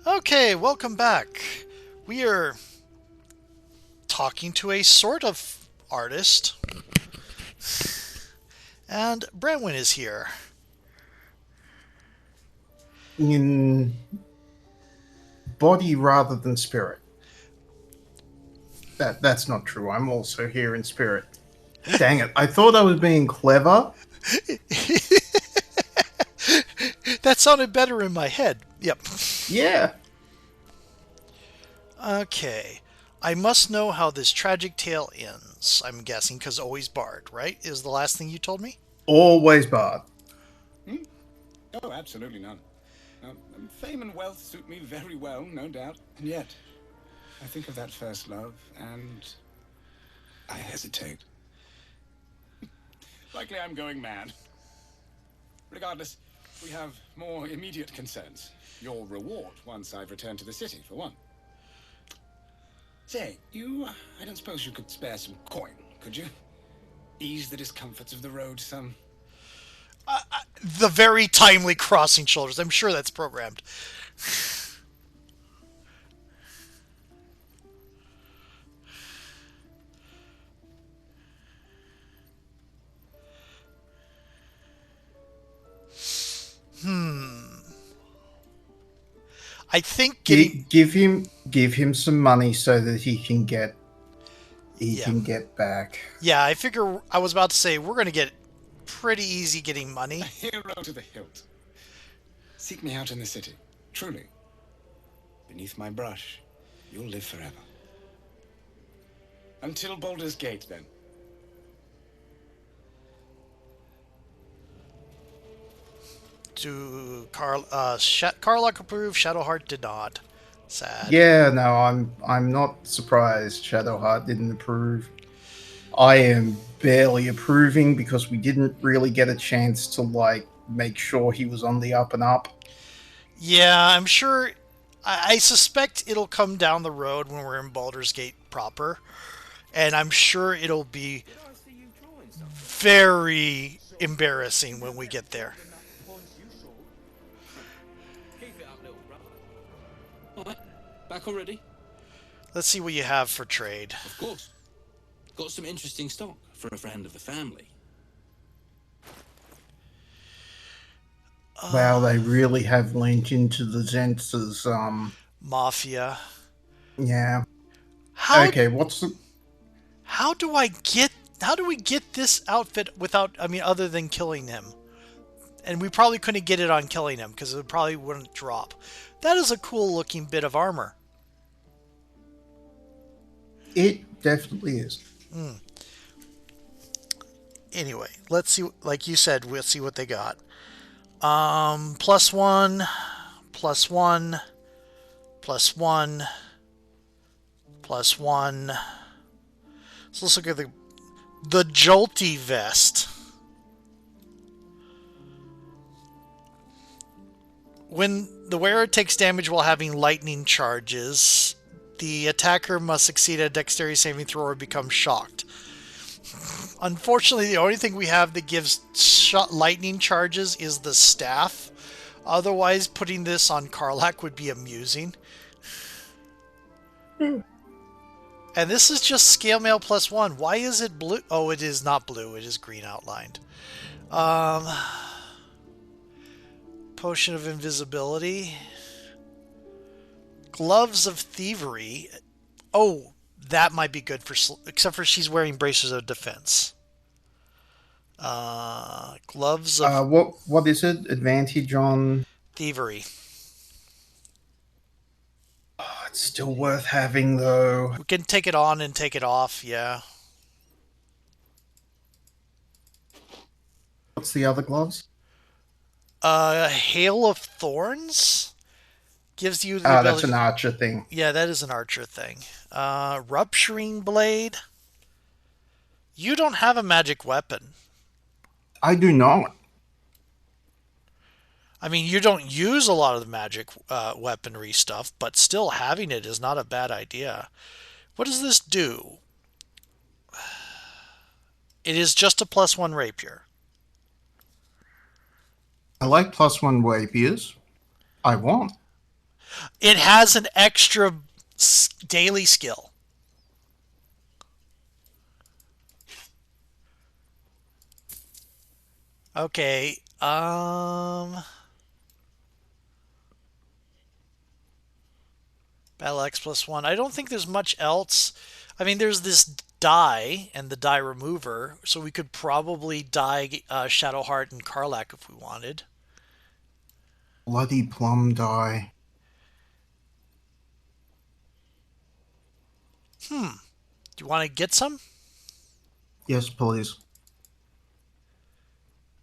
Okay, welcome back. We are talking to a sort of artist, and Brentwin is here. In body rather than spirit. That's not true. I'm also here in spirit. Dang it. I thought I was being clever. That sounded better in my head. Yep. Yeah. Okay. I must know how this tragic tale ends. I'm guessing because always barred, right? Is the last thing you told me? Always barred. Hmm? Oh, absolutely none. Fame and wealth suit me very well, no doubt. And yet, I think of that first love, and I hesitate. Likely I'm going mad. Regardless, we have more immediate concerns. Your reward once I've returned to the city, for one. Say, I don't suppose you could spare some coin, could you? Ease the discomforts of the road some. The very timely crossing shoulders. I'm sure that's programmed. I think getting. Give him some money so that he Yeah. can get back. Yeah, I figure I was about to say we're going to get pretty easy getting A money. hero to the hilt. Seek me out in the city. Truly. Beneath my brush, you'll live forever. Until Baldur's Gate, then. To Carlock approved, Shadowheart did not. Sad. Yeah, no, I'm not surprised Shadowheart didn't approve. I am barely approving because we didn't really get a chance to make sure he was on the up and up. Yeah, I'm sure. I suspect it'll come down the road when we're in Baldur's Gate proper, and I'm sure it'll be very embarrassing when we get there. Alright, back already? Let's see what you have for trade. Of course. Got some interesting stock for a friend of the family. Wow, they really have leaned into the Zens's, Mafia. yeah. How Okay, what's the how do I get how do we get this outfit without, I mean, other than killing him? And we probably couldn't get it on killing him because it probably wouldn't drop. That is a cool looking bit of armor. It definitely is. Anyway, let's see. Like you said, we'll see what they got. Plus one, plus one, plus one, plus one. So let's look at the jolty vest. When the wearer takes damage while having lightning charges, the attacker must succeed at a dexterity saving throw or become shocked. Unfortunately, the only thing we have that gives lightning charges is the staff. Otherwise, putting this on Karlak would be amusing. And this is just scale mail plus one. Why is it blue? Oh, it is not blue. It is green outlined. Um, Potion of invisibility. Gloves of thievery. Oh, that might be good for, except for she's wearing bracers of defense. Gloves of What is it? Advantage on? thievery. Oh, it's still worth having though. We can take it on and take it off. Yeah. What's the other gloves? Hail of thorns gives you the Ah, that's an ability. archer thing. Yeah, that is an archer thing. Rupturing blade. You don't have a magic weapon. I do not. I mean, you don't use a lot of the magic weaponry stuff, but still having it is not a bad idea. What does this do? It is just a plus one rapier. I like plus one rapiers. I want. It has an extra daily skill. Okay. Battle X +1. I don't think there's much else. I mean, there's this die and the die remover, so we could probably die Shadowheart and Karlach if we wanted. Bloody plum die. Do you want to get some? Yes, please.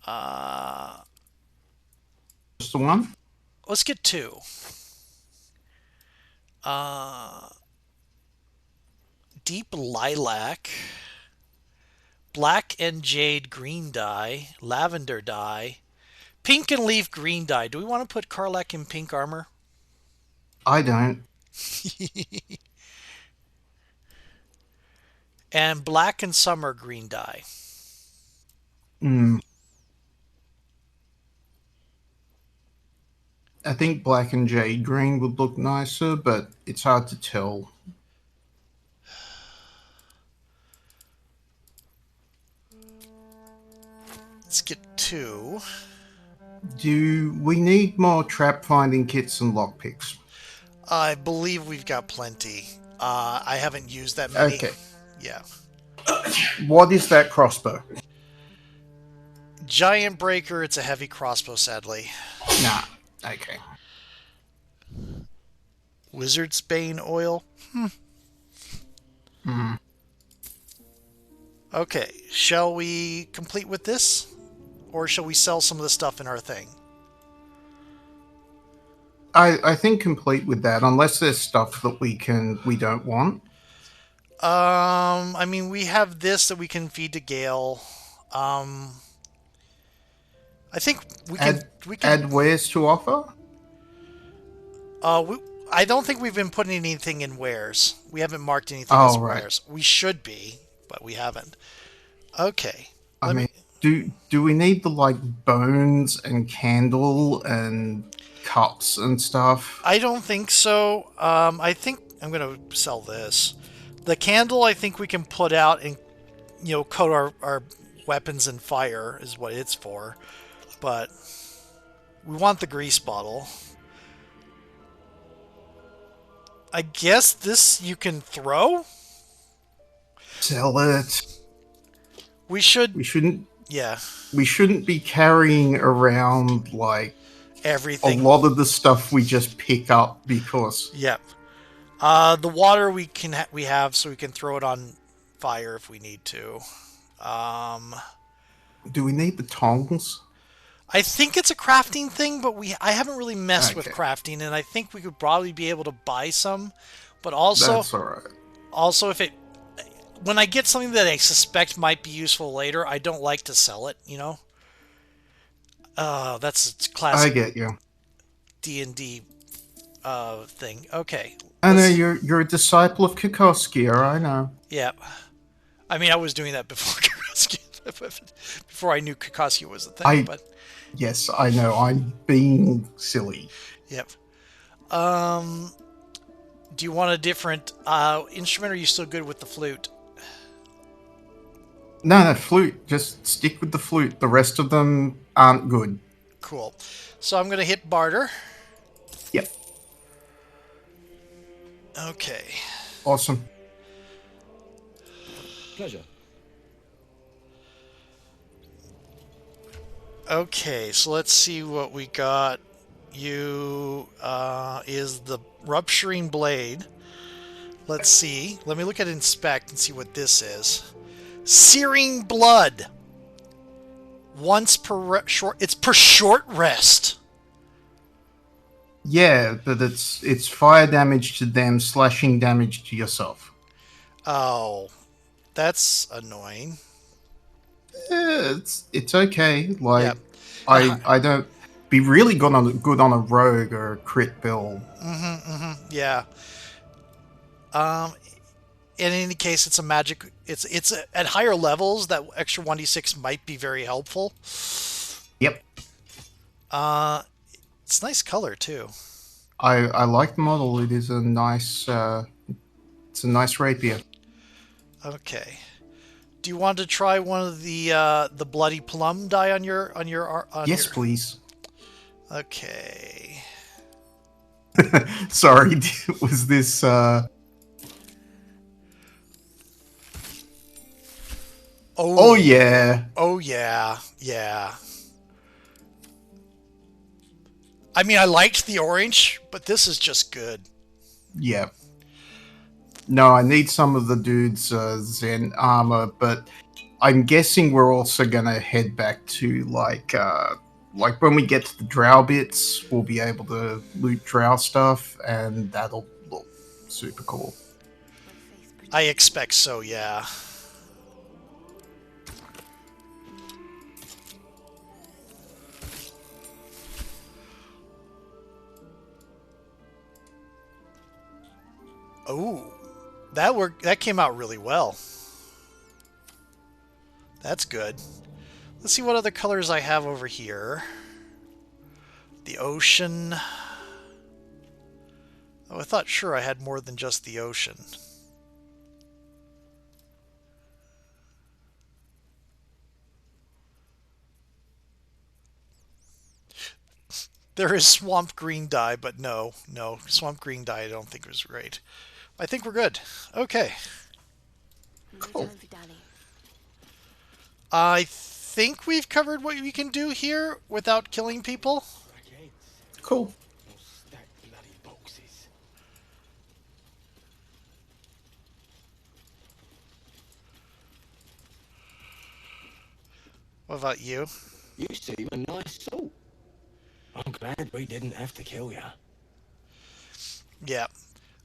Uh, Just the one? let's get two. Uh, Deep Lilac, Black and Jade green dye, Lavender dye, Pink and Leaf green dye. Do we want to put Karlach in pink armor? I don't. And Black and Summer green dye. Hmm. I think black and jade green would look nicer, but it's hard to tell. Let's get two. Do we need more trap finding kits and lockpicks? I believe we've got plenty. I haven't used that many. Okay. Yeah. What is that crossbow? Giant Breaker, it's a heavy crossbow, sadly. Nah. Okay. Wizard's Bane oil. Okay, shall we complete with this? Or shall we sell some of the stuff in our thing? I think complete with that, unless there's stuff that we don't want. I mean, we have this that we can feed to Gale. I think we can add wares to offer. I don't think we've been putting anything in wares. We haven't marked anything Oh, as right. wares. We should be, but we haven't. Okay. I mean, do we need the like bones and candle and cups and stuff? I don't think so. I think I'm going to sell this. The candle, I think we can put out and, coat our weapons in fire is what it's for. But we want the grease bottle. I guess this you can throw? Sell it. We should... We shouldn't. Yeah. We shouldn't be carrying around like everything. A lot of the stuff we just pick up because. Yep. The water we have, so we can throw it on fire if we need to. Do we need the tongs? I think it's a crafting thing, but I haven't really messed with Okay. crafting, and I think we could probably be able to buy some. But also, That's all right. Also, when I get something that I suspect might be useful later, I don't like to sell it. That's a classic. I get you. D&D thing. Okay. I know you're a disciple of Kokoski, I know. Yeah. I mean, I was doing that before Kokoski, before I knew Kokoski was a thing. Yes, I know. I'm being silly. Yep. Do you want a different instrument, or are you still good with the flute? No, flute. Just stick with the flute. The rest of them aren't good. Cool. So I'm going to hit barter. Yep. Okay. Awesome. Pleasure. Okay, so let's see what we got. You is the rupturing blade. Let's see. Let me look at inspect and see what this is. Searing blood. Once per short. It's per short rest. Yeah, but it's fire damage to them, slashing damage to yourself. Oh, that's annoying. It's okay. Like Yep. I don't be really good on a rogue or a crit build. Yeah. In any case, it's a magic. It's at higher levels that extra 1d6 might be very helpful. Yep. It's nice color too. I like the model. It is a nice it's a nice rapier. Okay. Do you want to try one of the bloody plum die on Yes, your? please. Okay. Sorry, was this Oh Oh, yeah. oh yeah, yeah. I mean, I liked the orange, but this is just good. Yeah. No, I need some of the dude's Zen armor, but I'm guessing we're also gonna head back to like when we get to the drow bits, we'll be able to loot drow stuff, and that'll look super cool. I expect so, yeah. Oh, that came out really well. That's good. Let's see what other colors I have over here. The ocean. Oh, I thought sure I had more than just the ocean. There is swamp green dye, but no, swamp green dye I don't think was great. I think we're good. Okay. Cool. I think we've covered what we can do here without killing people. Cool. What about you? You seem a nice soul. I'm glad we didn't have to kill you. Yeah.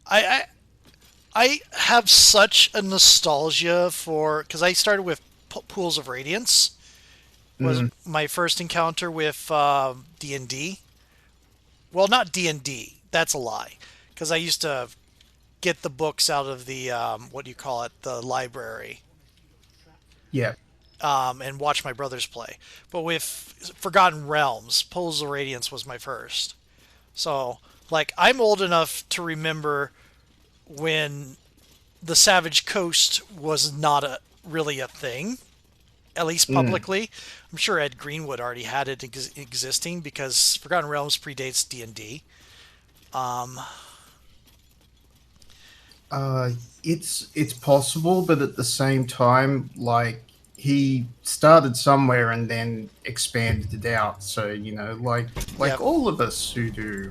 I I have such a nostalgia for because I started with Pools of Radiance was my first encounter with D&D. Well, not D&D. That's a lie because I used to get the books out of the what do you call it, the library, Yeah. and watch my brothers play. But with Forgotten Realms, Pools of Radiance was my first. So like I'm old enough to remember when the Savage Coast was not really a thing, at least publicly. I'm sure Ed Greenwood already had it existing because Forgotten Realms predates D&D. It's possible, but at the same time, like he started somewhere and then expanded it out. So like Yep. all of us who do.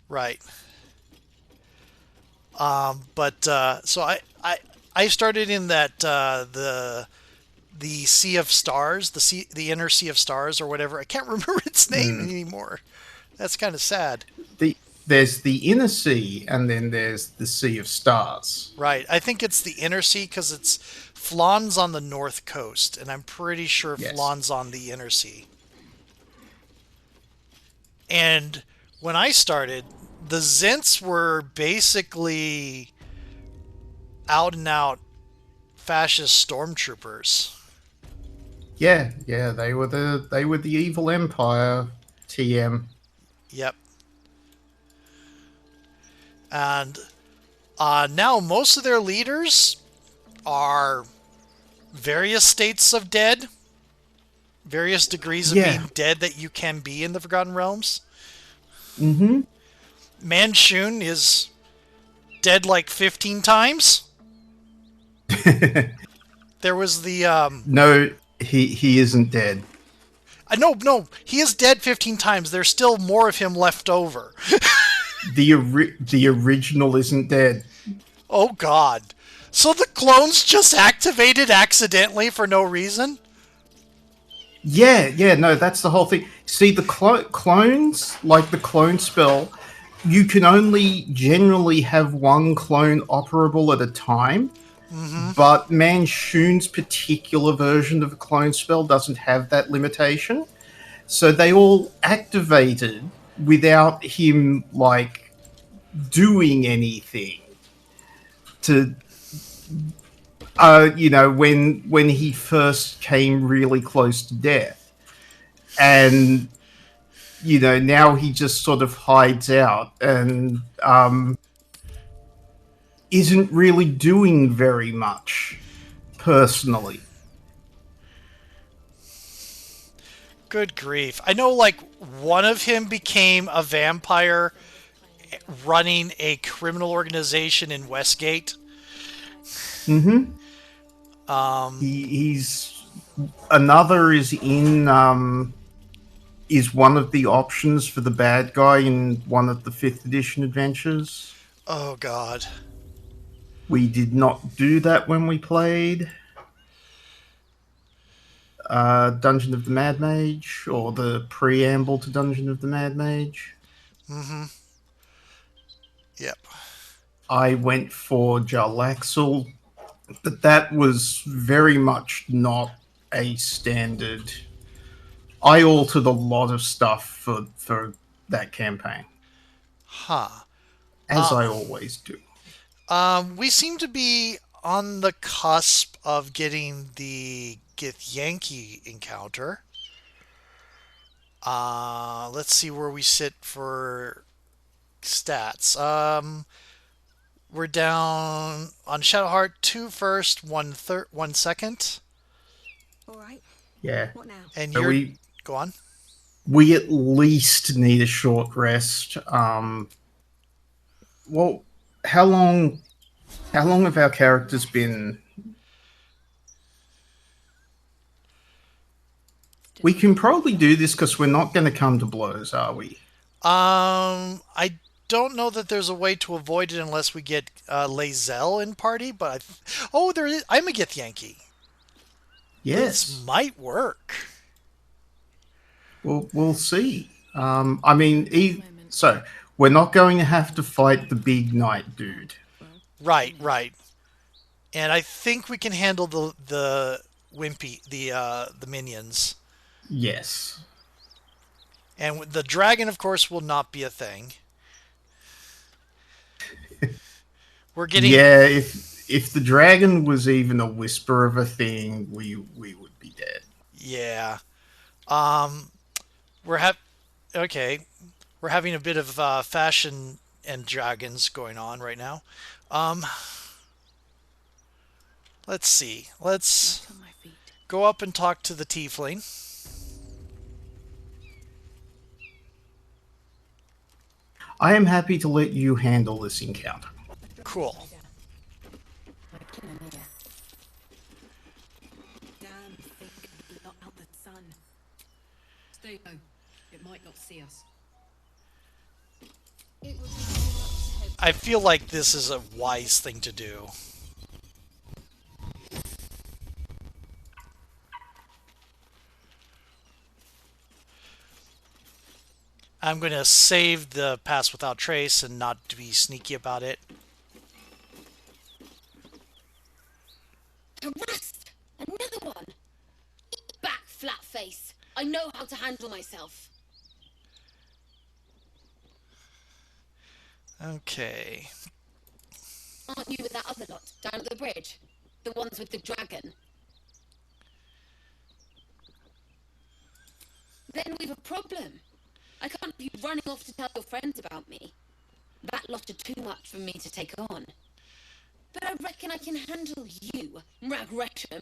Right. But so I started in that the Sea of Stars, the Inner Sea of Stars or whatever. I can't remember its name anymore. That's kind of sad. There's the inner sea, and then there's the Sea of Stars. Right. I think it's the Inner Sea because it's Flawn's on the north coast, and I'm pretty sure Yes. Flawn's on the Inner Sea. And when I started, the Zents were basically out and out fascist stormtroopers. Yeah, they were the evil empire. TM. Yep. And now most of their leaders are various states of dead, various degrees of Yeah. being dead that you can be in the Forgotten Realms. Mm-hmm. Manchun is dead like 15 times. There was the No, he isn't dead. no, he is dead 15 times. There's still more of him left over. The original isn't dead. Oh god. So the clones just activated accidentally for no reason? Yeah, no, that's the whole thing. See, the clones, like the clone spell, you can only generally have one clone operable at a time. But Manchun's particular version of the clone spell doesn't have that limitation. So they all activated without him, like, doing anything to when he first came really close to death. And now he just sort of hides out and isn't really doing very much personally. Good grief. I know, like, one of him became a vampire running a criminal organization in Westgate. Mm-hmm. He's another is one of the options for the bad guy in one of the 5th edition adventures. Oh, God. We did not do that when we played Dungeon of the Mad Mage, or the preamble to Dungeon of the Mad Mage. Mm-hmm. Yep. I went for Jarlaxle, but that was very much not a standard. I altered a lot of stuff for that campaign, Huh. as I always do. We seem to be on the cusp of getting the Githyanki encounter. Let's see where we sit for stats. We're down on Shadowheart 2 first, 1 second. All right. Yeah. What now? And So you're... Go on. we at least need a short rest. Well, how long have our characters been? We can probably do this because we're not going to come to blows, are we? I don't know that there's a way to avoid it unless we get Lae'zel in party, but there is. I'm a Githyanki. Yes. This might work. We'll see. I mean, so we're not going to have to fight the big knight dude. Right. And I think we can handle the wimpy, the minions. Yes. And the dragon, of course, will not be a thing. We're getting... Yeah, if the dragon was even a whisper of a thing, we would be dead. Yeah. Okay. We're having a bit of fashion and dragons going on right now. Let's see. Let's go up and talk to the tiefling. I am happy to let you handle this encounter. Cool. Damn, think not out the sun. Stay low. It might not see us. It would be too much. I feel like this is a wise thing to do. I'm going to save the pass without trace and not to be sneaky about it. Harassed! Another one! Back, flat face. I know how to handle myself. Okay. Aren't you with that other lot down at the bridge? The ones with the dragon? Then we've a problem. I can't be running off to tell your friends about me. That lot are too much for me to take on. But I reckon I can handle you, Ragresham.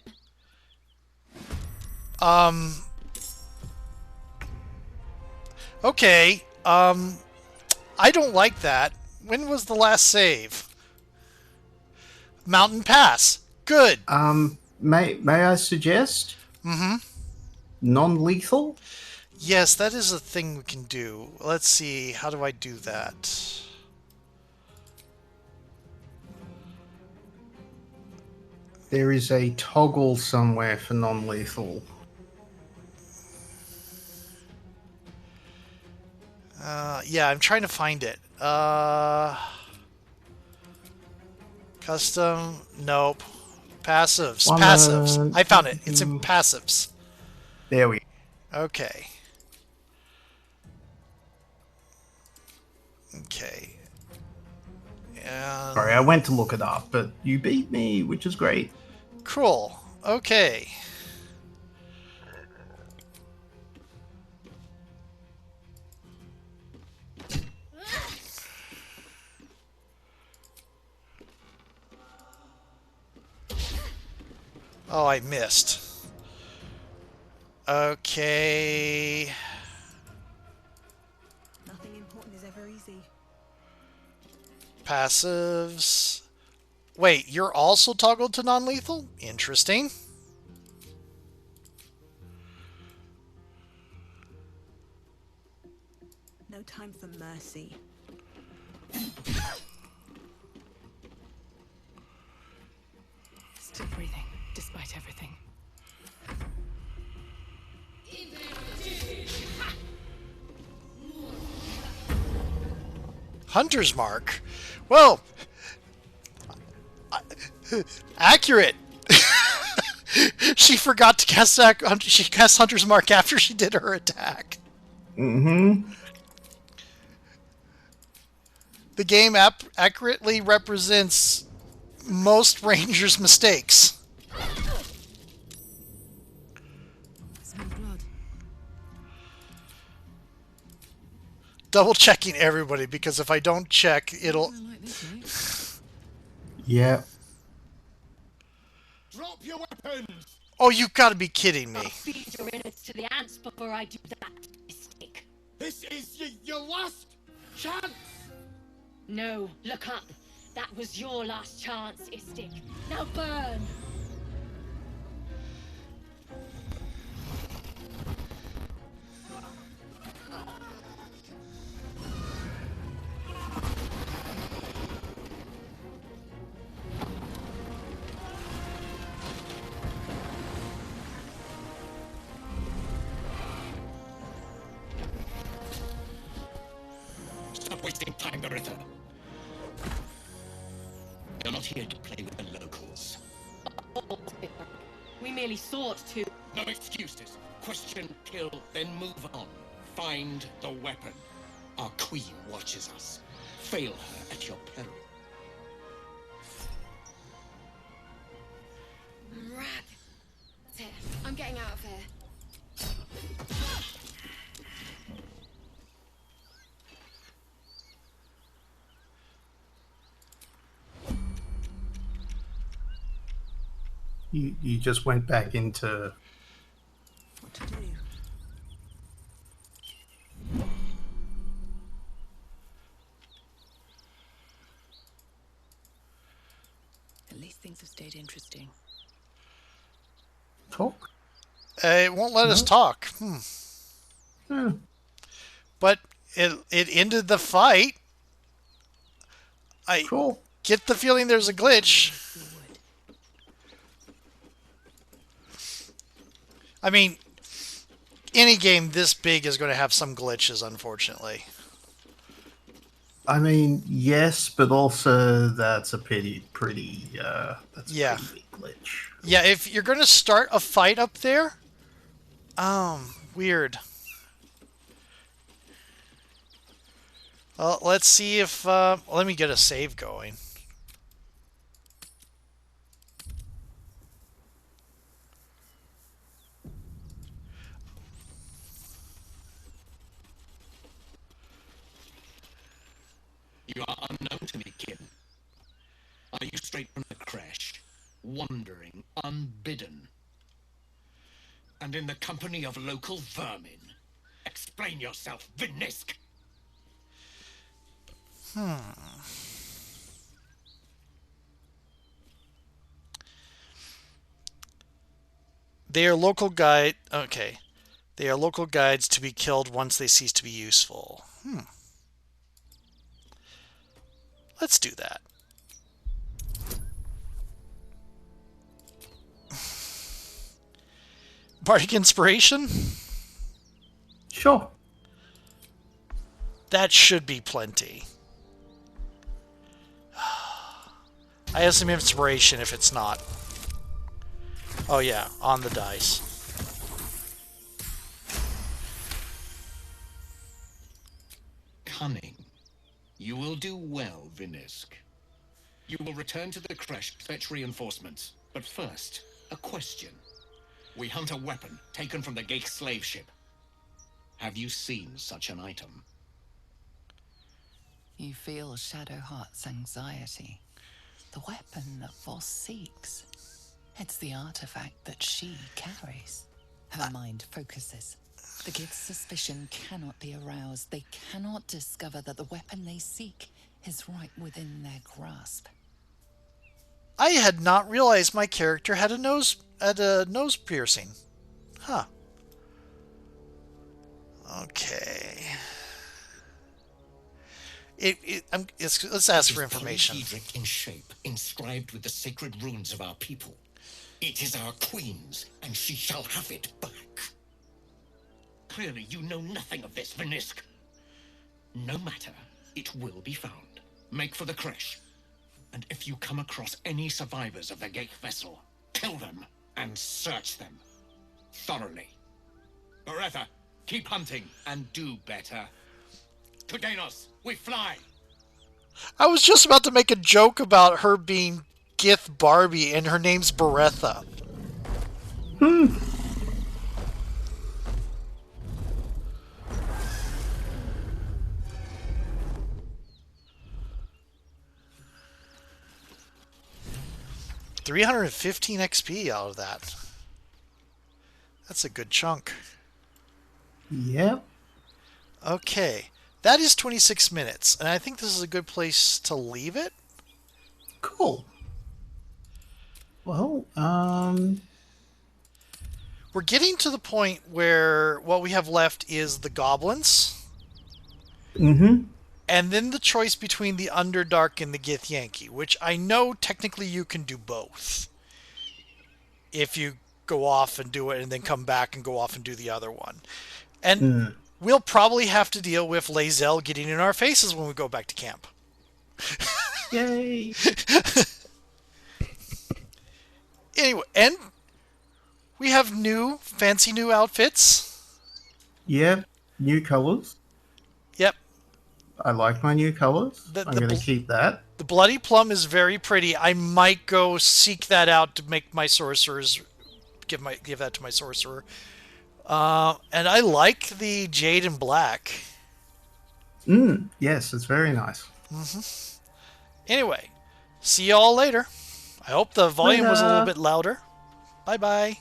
Okay. I don't like that. When was the last save? Mountain Pass. Good. May I suggest? Mm-hmm. Non-lethal? Yes, that is a thing we can do. Let's see. How do I do that? There is a toggle somewhere for non-lethal. Yeah, I'm trying to find it. Custom. Nope. Passives. Passives. I found it. It's in passives. There we go. Okay. Okay. And... Sorry, I went to look it up, but you beat me, which is great. Cool. Okay. Oh, I missed. Okay. Nothing important is ever easy. Passives. Wait, you're also toggled to non-lethal? Interesting. No time for mercy. Still breathing, despite everything. Hunter's Mark. Well, accurate. She forgot to cast that. She cast Hunter's Mark after she did her attack. Mm-hmm. The game accurately represents most rangers' mistakes. Smell blood. Double checking everybody, because if I don't check, it'll. I like this, mate. Yeah. Drop your weapons! Oh, you've got to be kidding me. I'll feed your innards to the ants before I do that, stick. This is your last chance! No, look up. That was your last chance, Istik. Now burn! Stop wasting time, Garitha. You're not here to play with the locals. We merely sought to. No excuses. Question, kill, then move on. Find the weapon. Our queen watches us. Fail her at your peril. Rag. That's it. I'm getting out of here. You just went back into. What to do? At least things have stayed interesting. Talk? It won't let us talk. Yeah. But it ended the fight. I Cool. get the feeling there's a glitch. Forward. I mean, any game this big is going to have some glitches, unfortunately. I mean, yes, but also that's a pretty that's a Yeah. pretty big glitch. Yeah, if you're going to start a fight up there, weird. Well, let's see if let me get a save going. You are unknown to me, kid. Are you straight from the crash, wandering, unbidden, and in the company of local vermin? Explain yourself, Vinisk! They are local guide. Okay, they are local guides to be killed once they cease to be useful. Let's do that. Bardic Inspiration? Sure. That should be plenty. I have some inspiration if it's not. Oh yeah, on the dice. Cunning. You will do well, Vinisk. You will return to the crash to fetch reinforcements. But first, a question. We hunt a weapon taken from the Geik slave ship. Have you seen such an item? You feel Shadowheart's anxiety. The weapon that Voss seeks. It's the artifact that she carries. Her mind focuses. The Gith's suspicion cannot be aroused. They cannot discover that the weapon they seek is right within their grasp. I had not realized my character had a nose piercing. Huh. Okay. Let's ask for information. Polyhedric in shape, inscribed with the sacred runes of our people. It is our queen's, and she shall have it back. Clearly, you know nothing of this, Vinisk. No matter, it will be found. Make for the creche. And if you come across any survivors of the Gate vessel, kill them and search them thoroughly. Beretta, keep hunting and do better. To Danos, we fly! I was just about to make a joke about her being Gith Barbie and her name's Beretta. 315 XP out of that. That's a good chunk. Yep. Okay. That is 26 minutes, and I think this is a good place to leave it. Cool. Well, we're getting to the point where what we have left is the goblins. Mm-hmm. And then the choice between the Underdark and the Githyanki, which I know technically you can do both. If you go off and do it and then come back and go off and do the other one. And we'll probably have to deal with Lae'zel getting in our faces when we go back to camp. Yay! Anyway, and we have fancy new outfits. Yep. New colors. Yep. I like my new colors. I'm going to keep that. The Bloody Plum is very pretty. I might go seek that out to make my sorcerers... Give that to my sorcerer. And I like the Jade and Black. Yes, it's very nice. Anyway, see y'all later. I hope the volume was a little bit louder. Bye-bye.